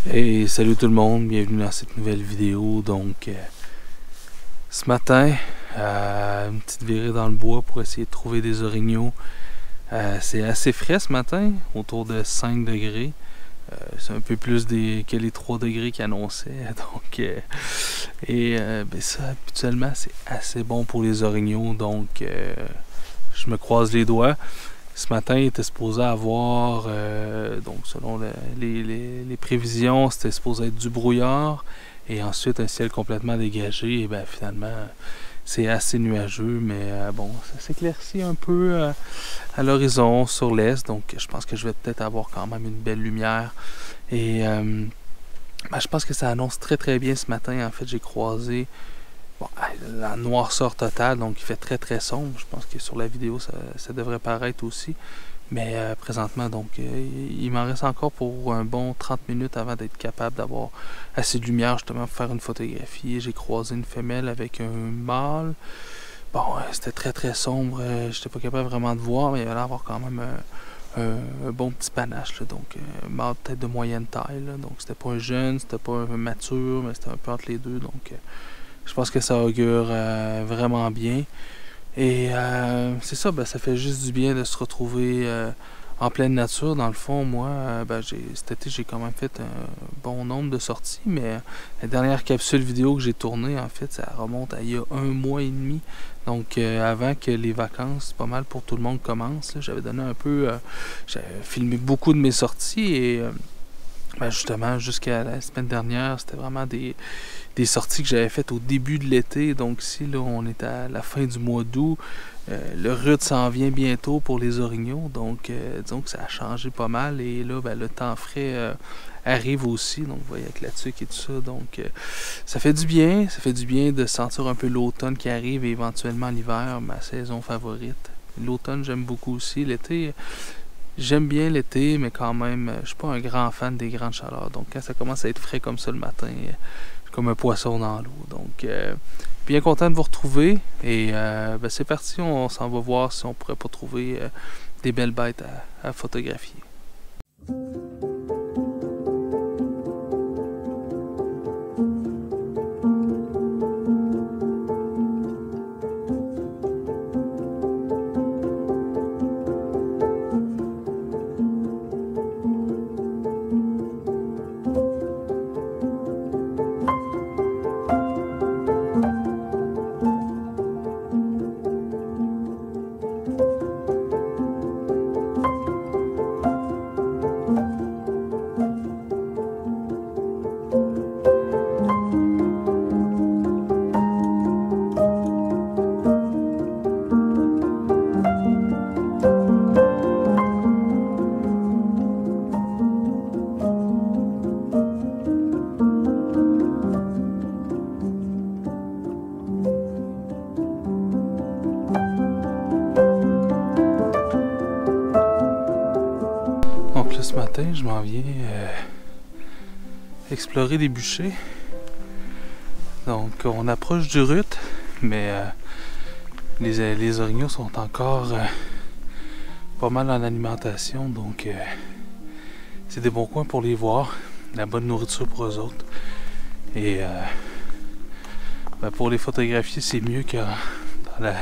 Hey, salut tout le monde, bienvenue dans cette nouvelle vidéo. Donc, ce matin, une petite virée dans le bois pour essayer de trouver des orignaux. C'est assez frais ce matin, autour de 5 degrés. C'est un peu plus que les 3 degrés qu'ils annonçaient. Donc, ben ça, habituellement, c'est assez bon pour les orignaux. Donc, je me croise les doigts. Ce matin, il était supposé avoir, donc selon les prévisions, c'était supposé être du brouillard et ensuite un ciel complètement dégagé. Et bien finalement, c'est assez nuageux, mais bon, ça s'éclaircit un peu à l'horizon sur l'est. Donc je pense que je vais peut-être avoir quand même une belle lumière. Et ben, je pense que ça annonce très très bien ce matin. En fait, j'ai croisé la noirceur totale, donc il fait très très sombre. Je pense que sur la vidéo ça devrait paraître aussi. Mais présentement, donc il m'en reste encore pour un bon 30 minutes avant d'être capable d'avoir assez de lumière justement pour faire une photographie. J'ai croisé une femelle avec un mâle. Bon, c'était très très sombre. J'étais pas capable vraiment de voir, mais il allait avoir quand même un bon petit panache. Là, donc un mâle peut-être de moyenne taille. Là, donc c'était pas un jeune, c'était pas un mature, mais c'était un peu entre les deux. Donc je pense que ça augure vraiment bien. Et c'est ça, ben, ça fait juste du bien de se retrouver en pleine nature. Dans le fond, moi, cet été, j'ai quand même fait un bon nombre de sorties, mais la dernière capsule vidéo que j'ai tournée, en fait, ça remonte à il y a 1 mois et demi. Donc, avant que les vacances, pas mal pour tout le monde, commencent, j'avais donné un peu... j'avais filmé beaucoup de mes sorties et... ben justement, jusqu'à la semaine dernière, c'était vraiment des sorties que j'avais faites au début de l'été. Donc ici, là, on est à la fin du mois d'août. Le rut s'en vient bientôt pour les orignaux. Donc, disons que ça a changé pas mal. Et là, ben, le temps frais arrive aussi. Donc, vous voyez, avec la tuque et tout ça. Donc, ça fait du bien. Ça fait du bien de sentir un peu l'automne qui arrive et éventuellement l'hiver, ma saison favorite. L'automne, j'aime beaucoup aussi. L'été... J'aime bien l'été, mais quand même, je suis pas un grand fan des grandes chaleurs. Donc, quand ça commence à être frais comme ça le matin, je suis comme un poisson dans l'eau. Donc, bien content de vous retrouver. Et ben, c'est parti, on s'en va voir si on pourrait pas trouver des belles bêtes à photographier. Donc là, ce matin, je m'en viens explorer des bûchers. Donc, on approche du rut, mais les orignaux sont encore pas mal en alimentation. Donc, c'est des bons coins pour les voir. La bonne nourriture pour eux autres. Et ben, pour les photographier, c'est mieux que dans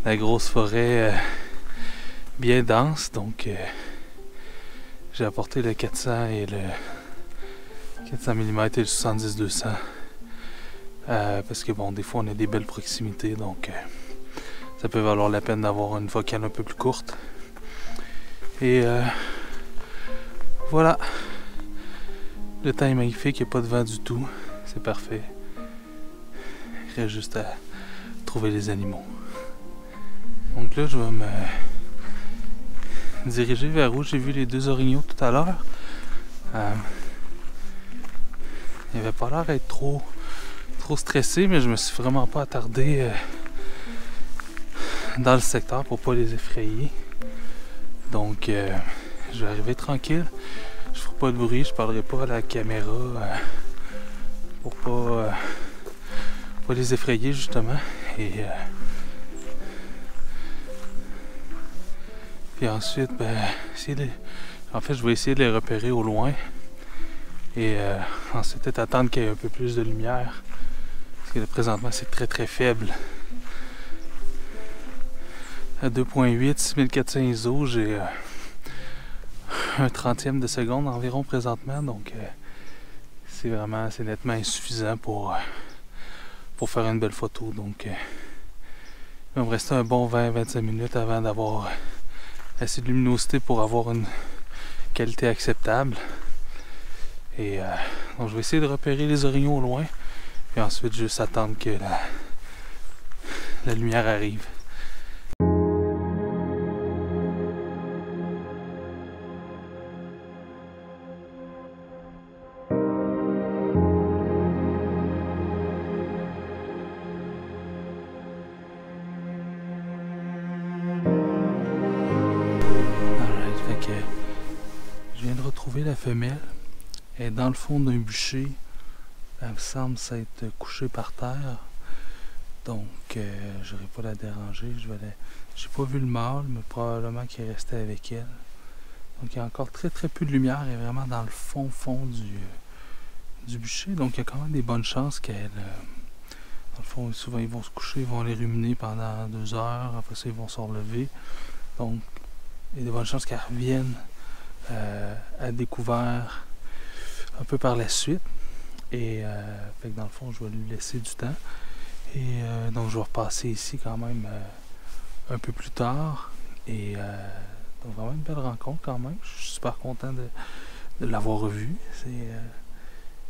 la grosse forêt bien dense. Donc, j'ai apporté le 400 et le 400 mm et le 70-200 parce que bon, des fois on a des belles proximités, donc ça peut valoir la peine d'avoir une focale un peu plus courte. Et voilà, le temps est magnifique, il n'y a pas de vent du tout, c'est parfait. Il reste juste à trouver les animaux. Donc là, je vais me diriger vers où j'ai vu les 2 orignaux tout à l'heure. Il avait pas l'air d'être trop stressé, mais je me suis vraiment pas attardé dans le secteur pour pas les effrayer. Donc je vais arriver tranquille. Je ferai pas de bruit, je parlerai pas à la caméra pour pas les effrayer justement. Et puis ensuite, ben, en fait, je vais essayer de les repérer au loin. Et ensuite peut-être attendre qu'il y ait un peu plus de lumière. Parce que là, présentement c'est très très faible. À 2.8, 6400 ISO, j'ai un 30e de seconde environ présentement, donc c'est nettement insuffisant pour faire une belle photo. Donc il va me rester un bon 20-25 minutes avant d'avoir assez de luminosité pour avoir une qualité acceptable. Et donc je vais essayer de repérer les orignaux au loin, et ensuite juste attendre que la lumière arrive. Je viens de retrouver la femelle. Elle est dans le fond d'un bûcher. Elle me semble s'être couchée par terre. Donc je n'aurai pas la déranger. J'ai pas vu le mâle, mais probablement qu'il est resté avec elle. Donc il y a encore très très peu de lumière. Elle est vraiment dans le fond du bûcher. Donc il y a quand même des bonnes chances qu'elle... dans le fond, souvent ils vont se coucher, ils vont les ruminer pendant 2 heures. Après ça, ils vont se relever. Donc il y a de bonnes chances qu'elle revienne à découvert un peu par la suite. Et fait que dans le fond, je vais lui laisser du temps. Et donc je vais repasser ici quand même un peu plus tard. Et donc vraiment une belle rencontre quand même. Je suis super content de l'avoir revu.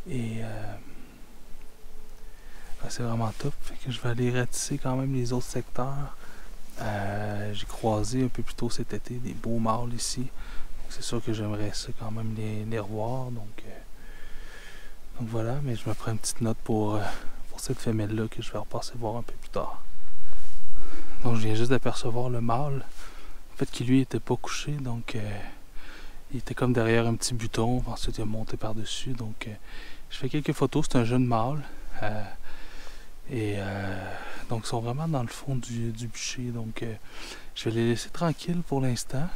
C'est vraiment top. Fait que je vais aller ratisser quand même les autres secteurs. J'ai croisé un peu plus tôt cet été des beaux mâles ici. C'est sûr que j'aimerais ça quand même les revoir. Donc voilà, mais je me prends une petite note pour cette femelle-là que je vais repasser voir un peu plus tard. Donc je viens juste d'apercevoir le mâle. En fait, qui lui était pas couché, donc il était comme derrière un petit buton. Ensuite, il a monté par-dessus. Donc je fais quelques photos. C'est un jeune mâle. Donc ils sont vraiment dans le fond du bûcher. Donc je vais les laisser tranquilles pour l'instant.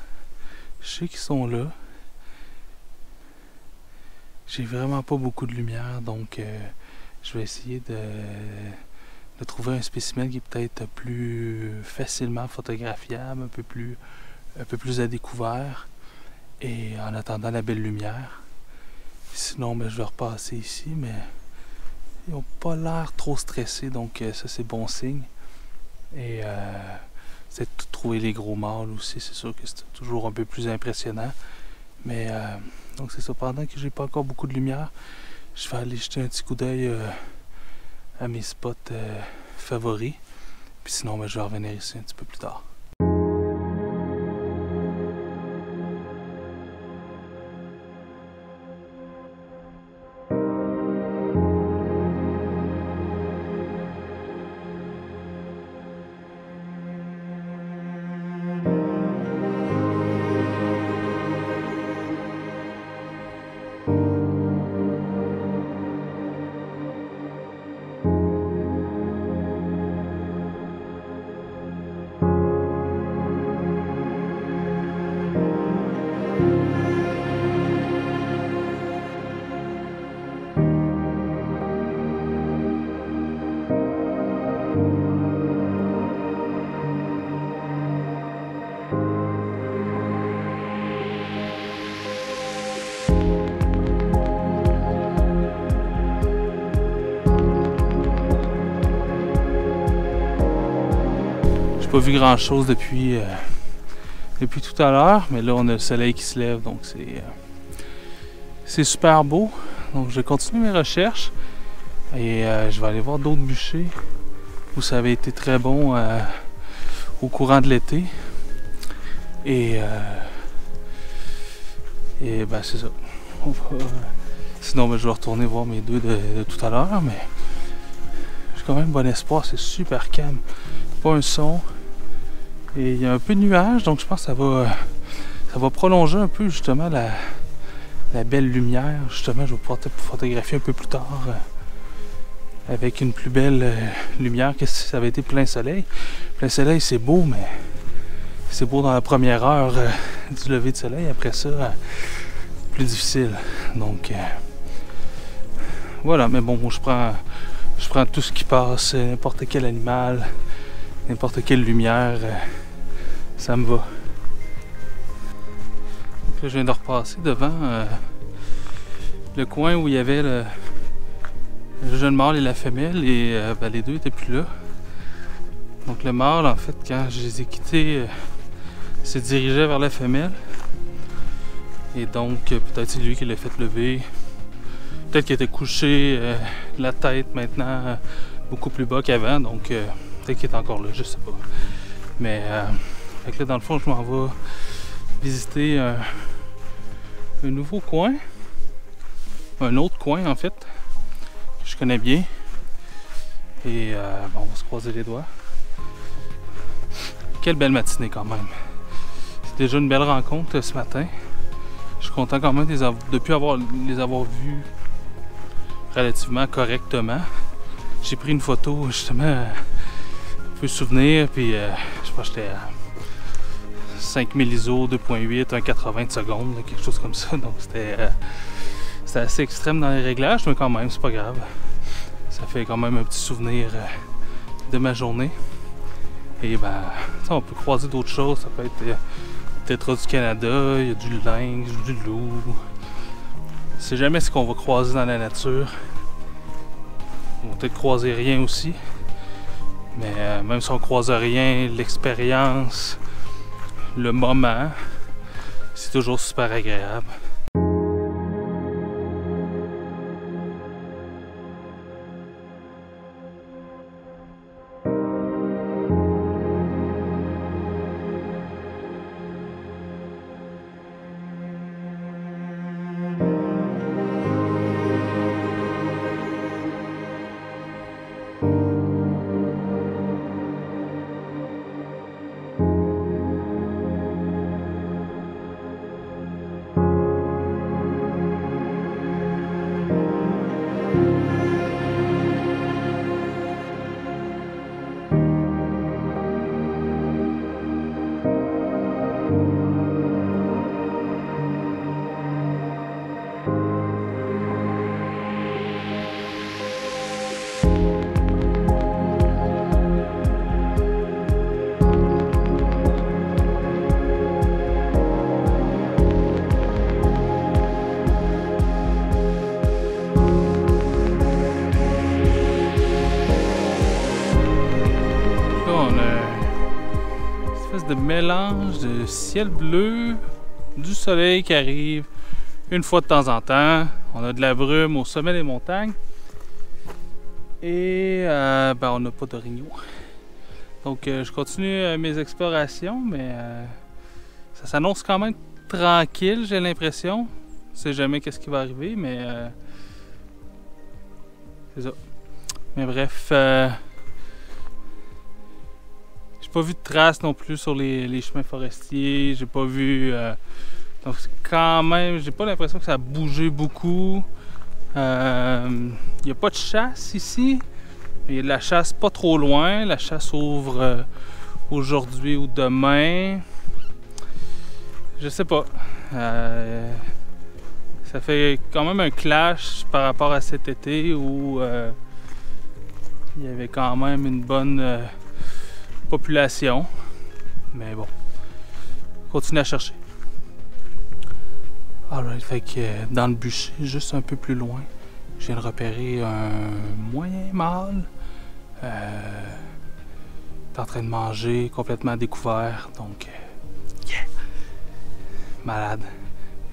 Je sais qu'ils sont là. J'ai vraiment pas beaucoup de lumière, donc je vais essayer de trouver un spécimen qui est peut-être plus facilement photographiable, un peu plus à découvert, et en attendant la belle lumière. Sinon, je vais repasser ici, mais ils n'ont pas l'air trop stressés, donc ça c'est bon signe. Et c'est de trouver les gros mâles aussi, c'est sûr que c'est toujours un peu plus impressionnant. Mais donc c'est ça, pendant que j'ai pas encore beaucoup de lumière, je vais aller jeter un petit coup d'œil à mes spots favoris. Puis sinon, je vais revenir ici un petit peu plus tard. Pas vu grand chose depuis tout à l'heure, mais là on a le soleil qui se lève, donc c'est super beau. Donc je vais continuer mes recherches et je vais aller voir d'autres bûchers où ça avait été très bon au courant de l'été. Et c'est ça. Sinon je vais retourner voir mes deux de tout à l'heure, mais j'ai quand même bon espoir, c'est super calme. Pas un son. Et il y a un peu de nuages, donc je pense que ça va prolonger un peu justement la belle lumière. Justement, je vais pouvoir photographier un peu plus tard avec une plus belle lumière que si ça avait été plein soleil. Plein soleil, c'est beau, mais c'est beau dans la première heure du lever de soleil. Après ça, plus difficile. Donc voilà, mais bon, je prends tout ce qui passe, n'importe quel animal, n'importe quelle lumière, ça me va. Donc là, je viens de repasser devant le coin où il y avait le jeune mâle et la femelle, et les deux étaient plus là. Donc le mâle, en fait, quand je les ai quittés, se dirigeait vers la femelle. Et donc, peut-être c'est lui qui l'a fait lever. Peut-être qu'il était couché, la tête maintenant beaucoup plus bas qu'avant, donc peut-être qu'il est encore là, je sais pas. Mais fait que là, dans le fond, je m'en vais visiter un nouveau coin. Un autre coin, en fait, que je connais bien. Et bon, on va se croiser les doigts. Quelle belle matinée quand même. C'est déjà une belle rencontre ce matin. Je suis content quand même depuis les avoir vus relativement correctement. J'ai pris une photo justement, un peu souvenir, puis je pense que j'étais à 5000 ISO, 2.8, 1,80 de seconde, quelque chose comme ça. Donc c'était assez extrême dans les réglages, mais quand même, c'est pas grave. Ça fait quand même un petit souvenir de ma journée. Et ben, on peut croiser d'autres choses. Ça peut être Tétra du Canada, il y a du lynx, du loup. On sait jamais ce qu'on va croiser dans la nature. On va peut-être croiser rien aussi. Mais même si on croise rien, l'expérience, le moment, c'est toujours super agréable. De mélange de ciel bleu, du soleil qui arrive une fois de temps en temps. On a de la brume au sommet des montagnes et on n'a pas d'orignaux. Donc je continue mes explorations, mais ça s'annonce quand même tranquille, j'ai l'impression. Je sais jamais qu'est-ce qui va arriver, mais c'est ça. Mais bref, j'ai pas vu de traces non plus sur les chemins forestiers. J'ai pas vu. Donc quand même, j'ai pas l'impression que ça a bougé beaucoup. Il n'y a pas de chasse ici. Il y a de la chasse pas trop loin. La chasse ouvre aujourd'hui ou demain. Je sais pas. Ça fait quand même un clash par rapport à cet été où il y avait quand même une bonne population. Mais bon, continue à chercher. Alright, fait que dans le bûcher, juste un peu plus loin, je viens de repérer un moyen mâle. Il est en train de manger, complètement découvert, donc yeah! Malade.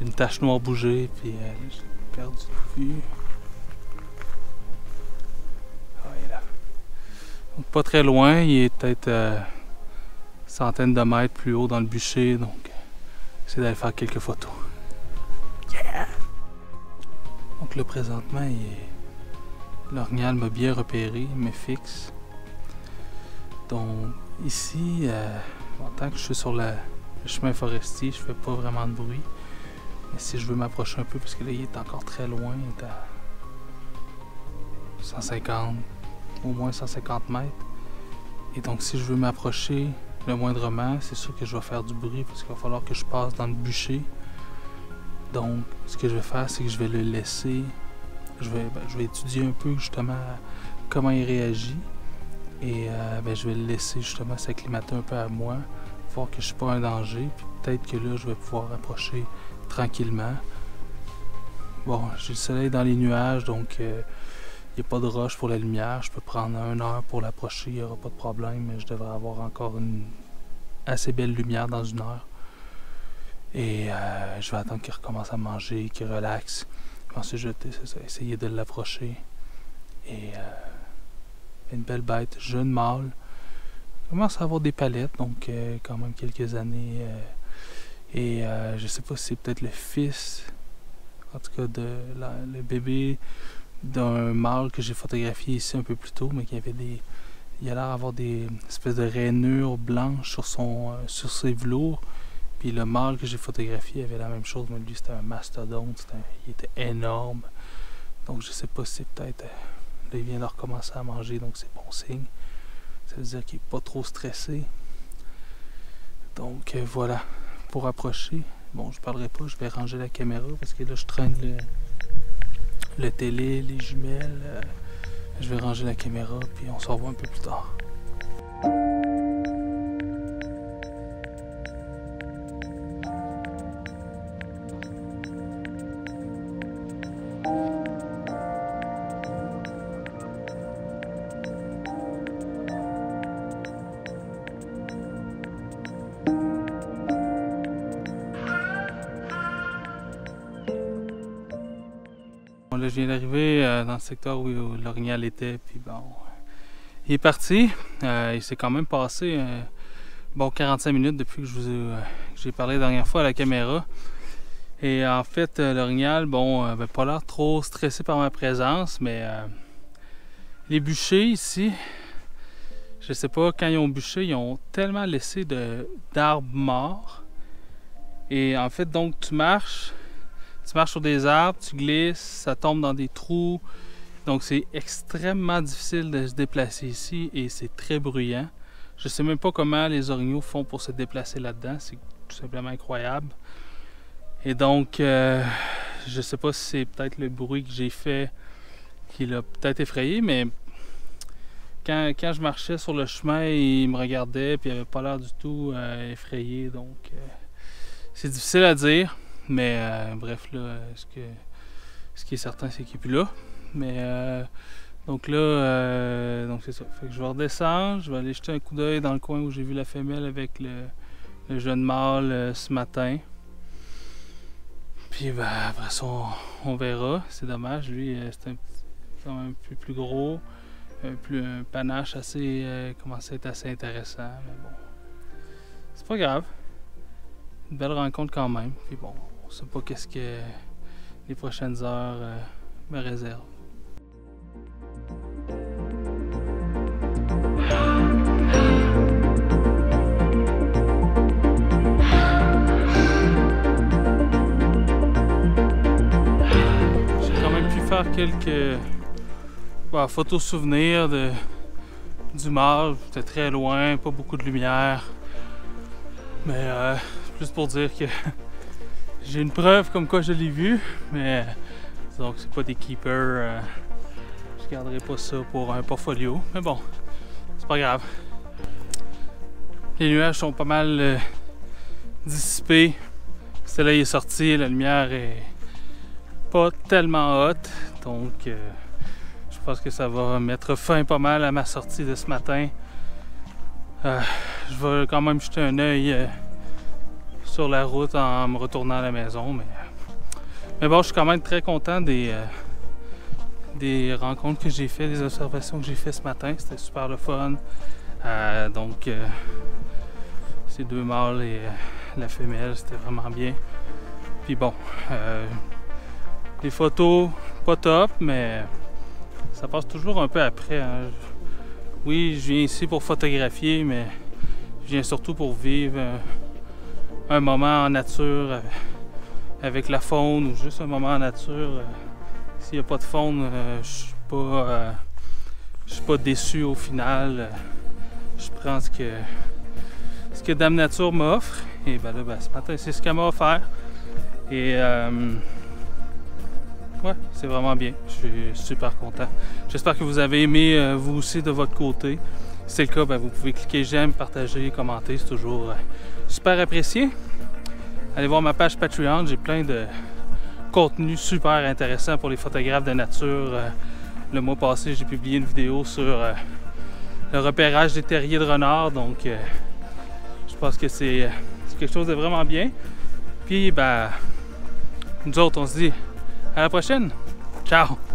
Une tache noire bougée, puis j'ai perdu de vue. Ah, il est là. Donc pas très loin, il est peut-être centaines de mètres plus haut dans le bûcher, donc j'essaie d'aller faire quelques photos. Yeah! Donc là présentement, l'orignal m'a bien repéré, il me fixe. Donc ici, tant que je suis sur le chemin forestier, je fais pas vraiment de bruit. Mais si je veux m'approcher un peu, parce que là il est encore très loin, il est à 150, au moins 150 mètres. Et donc si je veux m'approcher le moindrement, c'est sûr que je vais faire du bruit parce qu'il va falloir que je passe dans le bûcher. Donc ce que je vais faire, c'est que je vais le laisser je vais étudier un peu justement comment il réagit. Et je vais le laisser justement s'acclimater un peu à moi, voir que je suis pas un danger. Puis peut-être que là, je vais pouvoir approcher tranquillement. Bon, j'ai le soleil dans les nuages, donc il n'y a pas de rush pour la lumière. Je peux prendre 1 heure pour l'approcher, il n'y aura pas de problème. Mais je devrais avoir encore une assez belle lumière dans 1 heure. Et je vais attendre qu'il recommence à manger, qu'il relaxe. Puis ensuite, je vais essayer de l'approcher. Et une belle bête, jeune mâle. Il commence à avoir des palettes, donc quand même quelques années. Je sais pas si c'est peut-être le fils, en tout cas le bébé d'un mâle que j'ai photographié ici un peu plus tôt, mais qui avait il a l'air d'avoir des espèces de rainures blanches sur ses velours. Puis le mâle que j'ai photographié avait la même chose, mais lui c'était un mastodonte, il était énorme. Donc je sais pas si c'est peut-être... Là, il vient de recommencer à manger, donc c'est bon signe. Ça veut dire qu'il n'est pas trop stressé. Donc voilà, pour approcher. Bon, je parlerai pas, je vais ranger la caméra parce que là je traîne le télé, les jumelles. Je vais ranger la caméra, puis on se revoit un peu plus tard. Bon, là, je viens d'arriver dans le secteur où l'orignal était, puis bon, il est parti. Il s'est quand même passé 45 minutes depuis que j'ai parlé la dernière fois à la caméra. Et en fait, l'orignal, avait pas l'air trop stressé par ma présence, mais les bûchers ici, je sais pas, quand ils ont bûché, ils ont tellement laissé d'arbres morts. Et en fait, donc, tu marches sur des arbres, tu glisses, ça tombe dans des trous. Donc c'est extrêmement difficile de se déplacer ici et c'est très bruyant. Je sais même pas comment les orignaux font pour se déplacer là-dedans, c'est tout simplement incroyable. Et donc, je sais pas si c'est peut-être le bruit que j'ai fait qui l'a peut-être effrayé, mais quand je marchais sur le chemin, il me regardait et il avait pas l'air du tout effrayé. Donc c'est difficile à dire. Mais bref, là, ce qui est certain, c'est qu'il n'est plus là. Mais donc là, donc c'est ça. Fait que je vais redescendre, je vais aller jeter un coup d'œil dans le coin où j'ai vu la femelle avec le jeune mâle ce matin. Puis après ça, on verra. C'est dommage, lui, c'est quand même un peu plus gros, un panache commence à être assez intéressant. Mais bon, c'est pas grave. Une belle rencontre quand même. Puis bon, on sait pas qu'est-ce que les prochaines heures me réservent. J'ai quand même pu faire quelques photos souvenirs du mâle. J'étais très loin, pas beaucoup de lumière. Mais juste pour dire que j'ai une preuve comme quoi je l'ai vu, mais donc c'est pas des keepers. Je garderai pas ça pour un portfolio, mais bon, c'est pas grave. Les nuages sont pas mal dissipés. Le soleil est sorti, la lumière est pas tellement haute, donc je pense que ça va mettre fin pas mal à ma sortie de ce matin. Je vais quand même jeter un œil sur la route en me retournant à la maison, mais bon, je suis quand même très content des rencontres que j'ai faites, des observations que j'ai faites ce matin. C'était super le fun. Donc ces 2 mâles et la femelle, c'était vraiment bien. Puis bon, les photos pas top, mais ça passe toujours un peu après, hein. Oui, je viens ici pour photographier, mais je viens surtout pour vivre un moment en nature avec la faune ou juste un moment en nature. S'il n'y a pas de faune, je suis pas déçu au final. Je prends ce que Dame Nature m'offre. Et ben là, ce matin, c'est ce qu'elle m'a offert. Et Ouais, c'est vraiment bien. Je suis super content. J'espère que vous avez aimé vous aussi de votre côté. Si c'est le cas, ben, vous pouvez cliquer j'aime, partager, commenter. C'est toujours super apprécié. Allez voir ma page Patreon. J'ai plein de contenu super intéressant pour les photographes de nature. Le mois passé, j'ai publié une vidéo sur le repérage des terriers de renards. Donc, je pense que c'est quelque chose de vraiment bien. Puis, ben, nous autres, on se dit à la prochaine. Ciao!